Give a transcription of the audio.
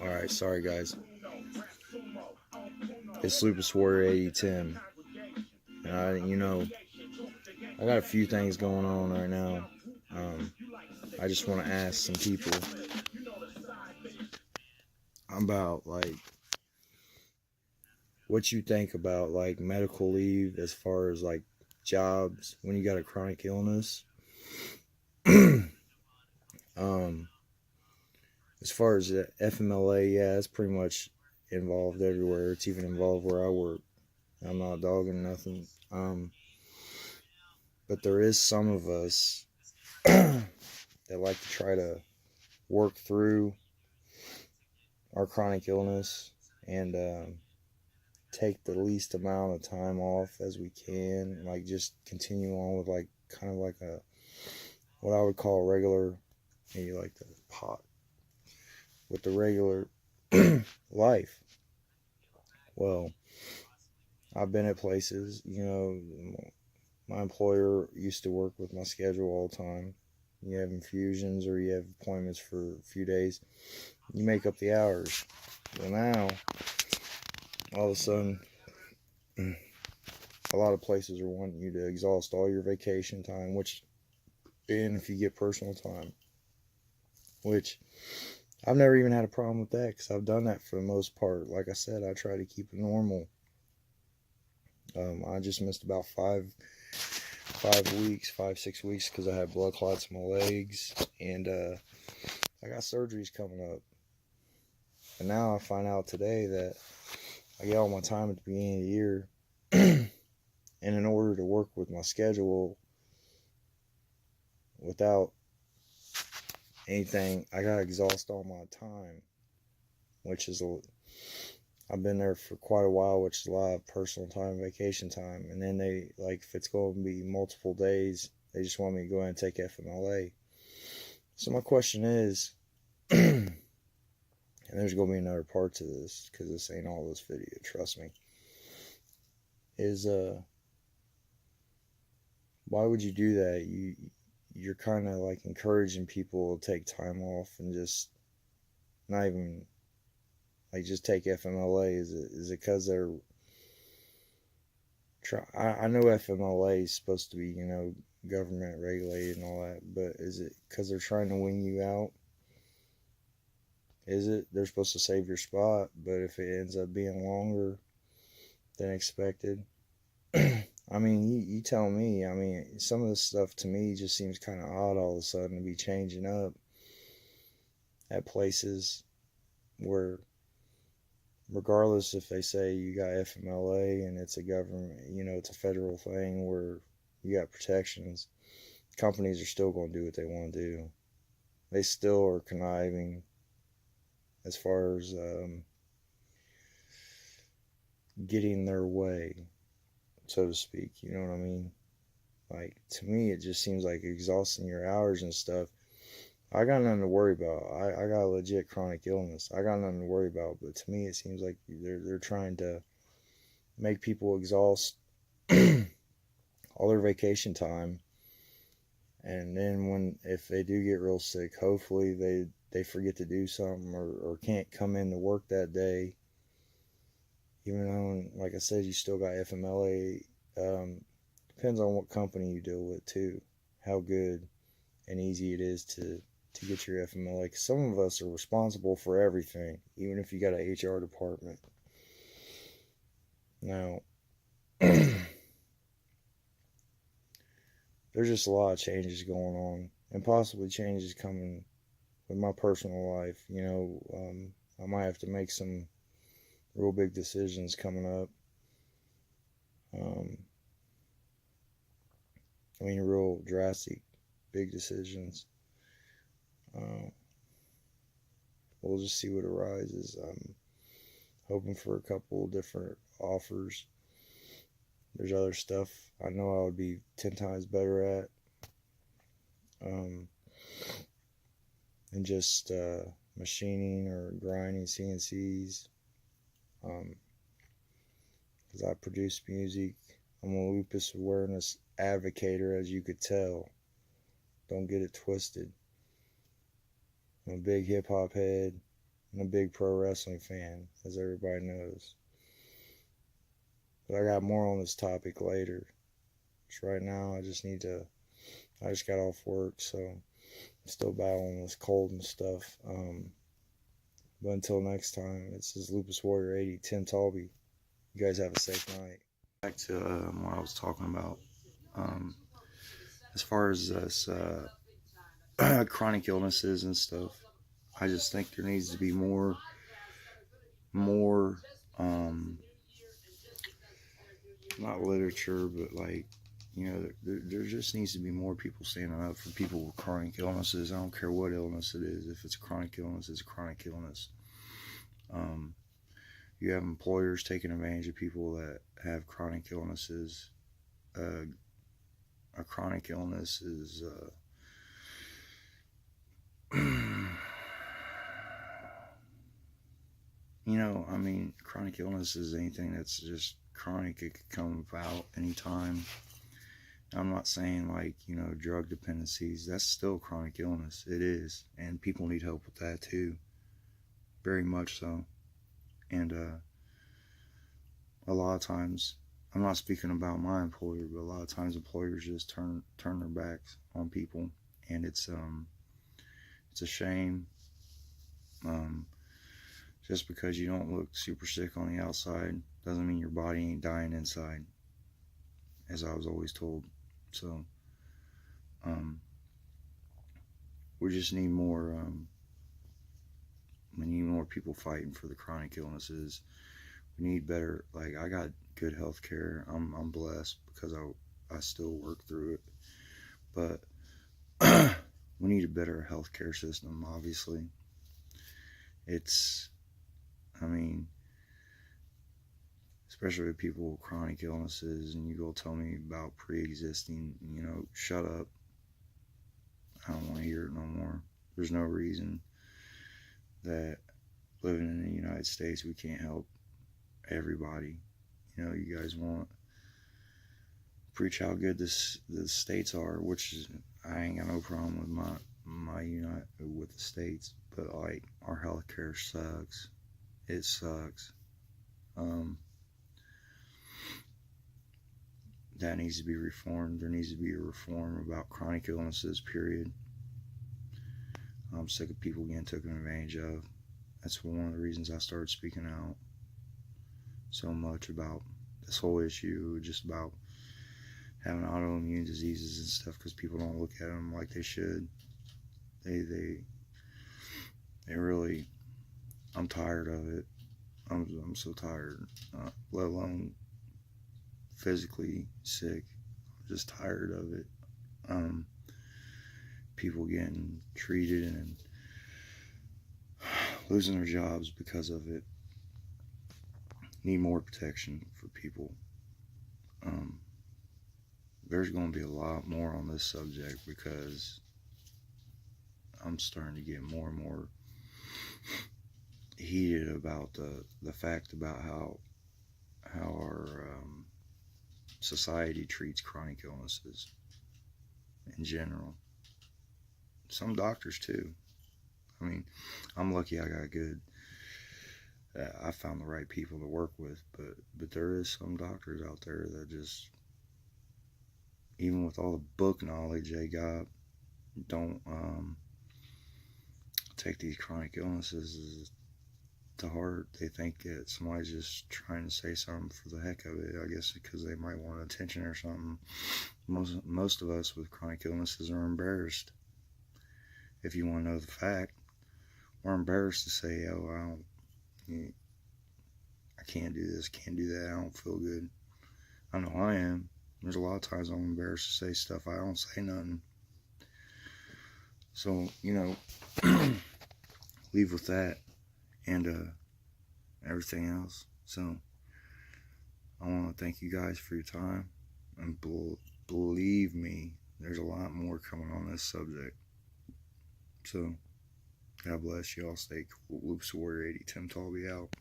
Alright, sorry guys. It's Lupus Warrior 8010. And I got a few things going on right now. I just want to ask some people about what you think about medical leave as far as jobs when you got a chronic illness. um, as far as the FMLA, yeah, it's pretty much involved everywhere. It's even involved where I work. I'm not dogging nothing. But there is some of us that like to try to work through our chronic illness and take the least amount of time off as we can. Like just continue on with kind of like a what I would call a regular, maybe like the pot with the regular life. Well, I've been at places, my employer used to work with my schedule all the time. You have infusions or you have appointments for a few days. You make up the hours. Well, now, all of a sudden, a lot of places are wanting you to exhaust all your vacation time, and if you get personal time, which I've never even had a problem with that because I've done that for the most part. Like I said, I try to keep it normal. I just missed about 6 weeks because I had blood clots in my legs, and I got surgeries coming up. And now I find out today that I get all my time at the beginning of the year, and in order to work with my schedule without anything, I gotta exhaust all my time, which is I've been there for quite a while, which is a lot of personal time, vacation time, and then they if it's going to be multiple days, they just want me to go ahead and take FMLA. So my question is, and there's going to be another part to this because this ain't all this video, trust me, is why would you do that? You're kind of encouraging people to take time off and just not even just take FMLA. Is it because they're I know FMLA is supposed to be government regulated and all that, but is it because they're trying to wing you out? Is it they're supposed to save your spot, but if it ends up being longer than expected? I mean, you tell me. I mean, some of this stuff to me just seems kind of odd all of a sudden to be changing up at places where, regardless if they say you got FMLA and it's a government, it's a federal thing where you got protections, companies are still going to do what they want to do. They still are conniving as far as getting their way, so to speak. You know what I mean? To me, it just seems like exhausting your hours and stuff. I got nothing to worry about. I got a legit chronic illness. I got nothing to worry about. But to me, it seems like they're trying to make people exhaust all their vacation time, and then if they do get real sick, hopefully they forget to do something or can't come in to work that day. Even though, like I said, you still got FMLA. Depends on what company you deal with too, how good and easy it is to get your FMLA. Because some of us are responsible for everything, even if you got an HR department. Now, there's just a lot of changes going on, and possibly changes coming with my personal life. I might have to make some real big decisions coming up. Real drastic, big decisions. We'll just see what arises. I'm hoping for a couple different offers. There's other stuff I know I would be 10 times better at. And just machining or grinding CNCs. Because I produce music. I'm a lupus awareness advocator, as you could tell. Don't get it twisted. I'm a big hip hop head. I'm a big pro wrestling fan, as everybody knows. But I got more on this topic later. So right now, I just got off work, so I'm still battling this cold and stuff. But until next time, this is Lupus Warrior 80, Tim Talby. You guys have a safe night. Back to what I was talking about. Um, as far as this chronic illnesses and stuff, I just think there needs to be more, um, not literature, but like, there just needs to be more people standing up for people with chronic illnesses. I don't care what illness it is. If it's a chronic illness, it's a chronic illness. You have employers taking advantage of people that have chronic illnesses. A chronic illness is chronic illness is anything that's just chronic. It could come about anytime. I'm not saying like, drug dependencies. That's still chronic illness. It is. And people need help with that too. Very much so. And a lot of times, I'm not speaking about my employer, but a lot of times employers just turn their backs on people. And it's a shame. Just because you don't look super sick on the outside doesn't mean your body ain't dying inside, as I was always told. So we just need more. We need more people fighting for the chronic illnesses. We need better. Like, I got good health care. I'm blessed because I still work through it. But we need a better health care system. Obviously, especially with people with chronic illnesses, and you go tell me about pre-existing, shut up. I don't want to hear it no more. There's no reason that living in the United States we can't help everybody. You guys want to preach how good the states are, which is, I ain't got no problem with with the states, but like, our healthcare sucks. It sucks. That needs to be reformed. There needs to be a reform about chronic illnesses, period. I'm sick of people getting taken advantage of. That's one of the reasons I started speaking out so much about this whole issue, just about having autoimmune diseases and stuff, because people don't look at them like they should. They really, I'm tired of it. I'm so tired, let alone physically sick. I'm just tired of it. People getting treated and losing their jobs because of it. Need more protection for people. There's going to be a lot more on this subject, because I'm starting to get more and more heated about the fact about how our society treats chronic illnesses in general. Some doctors too. I'm lucky I got good. I found the right people to work with, but there is some doctors out there that just, even with all the book knowledge they got, don't take these chronic illnesses to heart. They think that somebody's just trying to say something for the heck of it. I guess because they might want attention or something. Most of us with chronic illnesses are embarrassed. If you want to know the fact, we're embarrassed to say, "Oh, I can't do this, can't do that. I don't feel good." I know I am. There's a lot of times I'm embarrassed to say stuff. I don't say nothing. So, leave with that and everything else. So, I want to thank you guys for your time. And believe me, there's a lot more coming on this subject. So, God bless you all. Stay cool. Lupus Warrior 80, Tim Talby out.